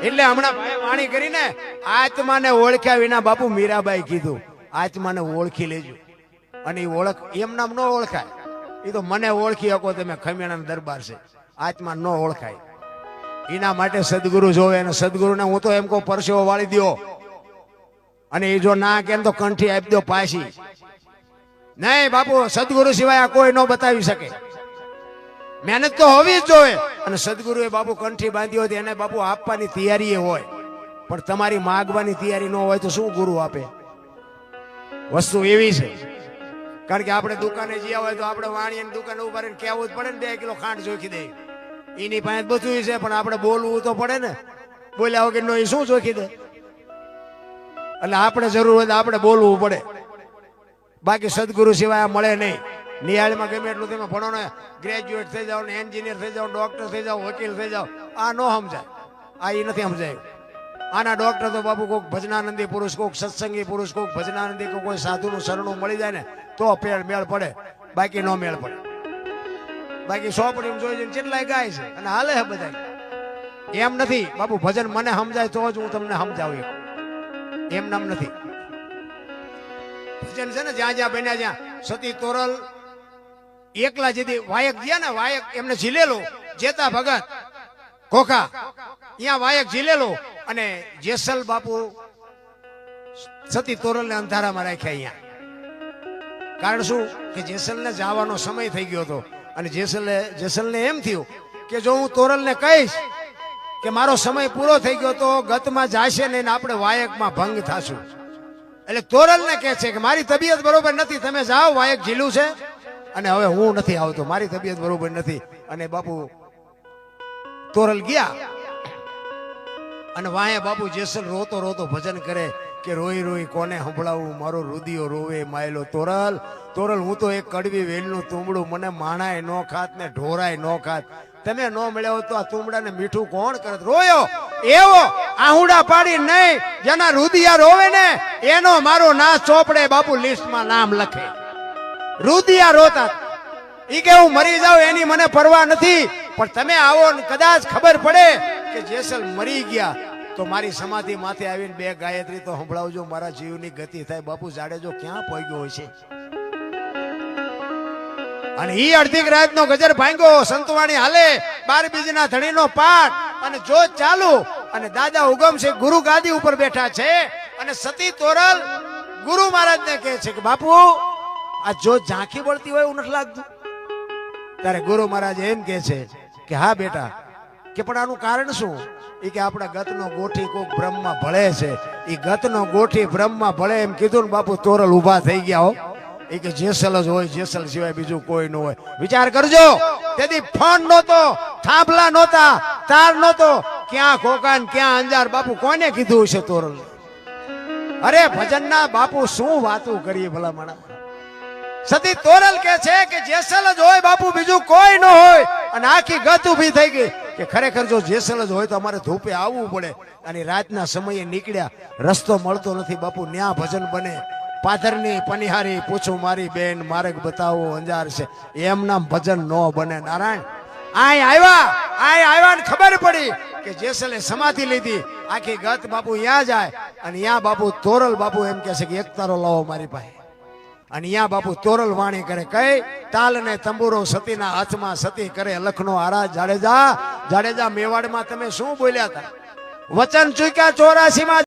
એટલે હમણાં ભાઈ વાણી કરીને આત્માને ઓળખ્યા વિના બાપુ મીરાબાઈ કીધું આત્માને ઓળખી લેજો. અને એ ઓળખ એમ નામ ન ઓળખાય. એ તો મને ઓળખી શકો તમે, ખમેણાનો દરબાર છે. આત્મા ન ઓળખાય. એના માટે સદગુરુ જોવે. અને સદગુરુને હું તો એમ કહું પરસેવો વાળી દો. અને એ જો ના કેમ તો કંઠી આપી દો પાછી. નહીં બાપુ, સદગુરુ સિવાય આ કોઈ ન બતાવી શકે. મહેનત તો હોવી જ જોઈએ. અને સદગુરુએ બાપુ કંઠી બાંધી હોય એને બાપુ આપવાની તૈયારી હોય. પણ તમારી માગવાની તૈયારી ન હોય તો શું ગુરુ આપે? વસ્તુ એવી છે. કારણ કે આપણે દુકાને જ્યાં હોય તો આપણે વાણીની દુકાને ઉભા રહીને કહેવું જ પડે ને 2 કિલો ખાંડ જોખી દે. એની પાસે બધું છે, પણ આપણે બોલવું તો પડે ને. બોલ્યા વગર નો એ શું જોખી દે? એટલે આપણે જરૂર હોય તો આપણે બોલવું પડે. બાકી સદગુરુ સિવાય આ મળે નહીં. નિહાળમાં ગમે એટલું તમે ભણો ને, ગ્રેજ્યુએટ થઈ જાઓ ને, એન્જિનિયર થઈ જાઓ, ડોક્ટર થઈ જાઓ, વકીલ થઈ જાઓ, આ ન સમજાય. આ એ નથી સમજાય. આના ડોક્ટર તો બાપુ કોઈક ભજનાનંદી પુરુષ, કોઈક સત્સંગી પુરુષ, કોઈક ભજનાનંદી, કોઈ સાધુનું શરણું મળી જાય ને તો મેળ પડે. બાકી નો મેળ પડે. બાકી સોપડી જોઈ જોઈને કેટલાય ગાય છે અને હાલે છે બધા. એમ નથી બાપુ, ભજન મને સમજાય તો જ હું તમને સમજાવું. એમ નામ નથી. ભજન છે ને જ્યાં જ્યાં બન્યા, જ્યાં સતી તોરલ એકલા જેથી વાયક ગયા ને, વાયક એમને ઝીલેલો, જેતા ભગત ખોખા અહીંયા વાયક ઝીલેલો. અને જેસલ બાપુ સતી તોરલ ને અંધારામાં રાખ્યા અહીંયા. કારણ શું કે જેસલ ને જવાનો સમય થઈ ગયો હતો. અને જેસલને એમ થયું કે જો હું તોરલ ને કહીશ કે મારો સમય પૂરો થઈ ગયો તો ગતમાં જાશે ને આપણે વાયકમાં ભંગ થાશું. એટલે તોરલ ને કહે છે કે મારી તબિયત બરોબર નથી, તમે જાઓ, વાયક ઝીલું છે અને હવે હું નથી આવતો, મારી તબિયત બરોબર નથી. અને બાપુ તોરલ ગયા. અને વાયા બાપુ જેસલ રોતો રોતો ભજન કરે કે રોઈ રોઈ કોને સંભળાવું, મારો રુદિયો રોવે માયલો તોરલ. તોરલ હું તો એક કડવી વેલનું તુંબડું, મને માણાય નો ખાત ને ઢોરાય નો ખાત. તમે નો મળ્યો તો આ તુંબડાને મીઠું કોણ કરત? રોયો એવો આહુડા પાડી નહીં. જેના રુદિયા રોવે ને એનો મારો નાશ ચોપડે બાપુ લિસ્ટમાં નામ લખે. રુદિયા રોતા ઈ કે હું મરી જાઉં એની મને પરવા નથી, પણ તમે આવો કદાચ ખબર પડે કે જેસલ મરી ગયા તો મારી સમાધિ માથે આવીને 2 ગાયત્રી તો સંભળાવજો, મારા જીવની ગતિ થાય. બાપુ જાડેજો ક્યાં પહોંચ્યો હોય છે? અને ઈ અડધી રાતનો ગજર ભાંગ્યો, સંતવાણી હાલે, 12 બીજના ધણીનો પાઠ અને જોત ચાલુ. અને દાદા ઉગમ છે ગુરુ ગાદી ઉપર બેઠા છે. અને સતી તોરલ ગુરુ મહારાજને કહે છે કે બાપુ આ જોત ઝાંખી બળતી હોય એવું નથી લાગતું? ત્યારે ગુરુ મહારાજ એમ કહે છે કે હા બેટા, કે પણ આનું કારણ શું? એ કે આપણા ગતનો ગોઠી કોક બ્રહ્મમાં ભળે છે. એ ગતનો ગોઠી બ્રહ્મમાં ભળે એમ કીધું ને બાપુ તોરલ ઉભા થઈ ગયા. હો એ કે જેસલ જ હોય, જેસલ સિવાય બીજું કોઈ ન હોય. વિચાર કરજો, તેથી ફોન નહોતો, થાંભલા નહોતા, તાર નહોતો, ક્યાં કોકાન ક્યાં અંજાર. બાપુ કોને કીધું છે તોરલ? અરે ભજનના બાપુ શું વાતું કરીએ ભલા માણા. સતી તોરલ કે છે કે જેસલ જ હોય બાપુ, બીજું કોઈ ન હોય. અને આખી ગત ઉભી થઈ ગઈ કે ખરેખર જો જેસલ જ હોય તો અમારે ધૂપે આવવું પડે. અને રાતના સમયે નીકળ્યા, રસ્તો મળતો નથી બાપુ. ન્યા ભજન બને. પાથરની પનિહારી પૂછું મારી બેન, માર્ગ બતાવો અંજાર છે. એમ નામ ભજન નો બને. નારાયણ આય આવ્યા ને ખબર પડી કે જેસલે સમાધિ લીધી. આખી ગત બાપુ ત્યાં જાય. અને ત્યાં બાપુ તોરલ બાપુ એમ કહે છે કે એક તારો લાવો મારી પાસે. અને ત્યાં બાપુ તોરલ વાણી કરે, કઈ તાલ ને તંબુરો સતીના હાથમાં, સતી કરે લખનો આરાજ. જાડેજા મેવાડમાં તમે શું બોલ્યા હતા? વચન ચૂક્યા 84 માં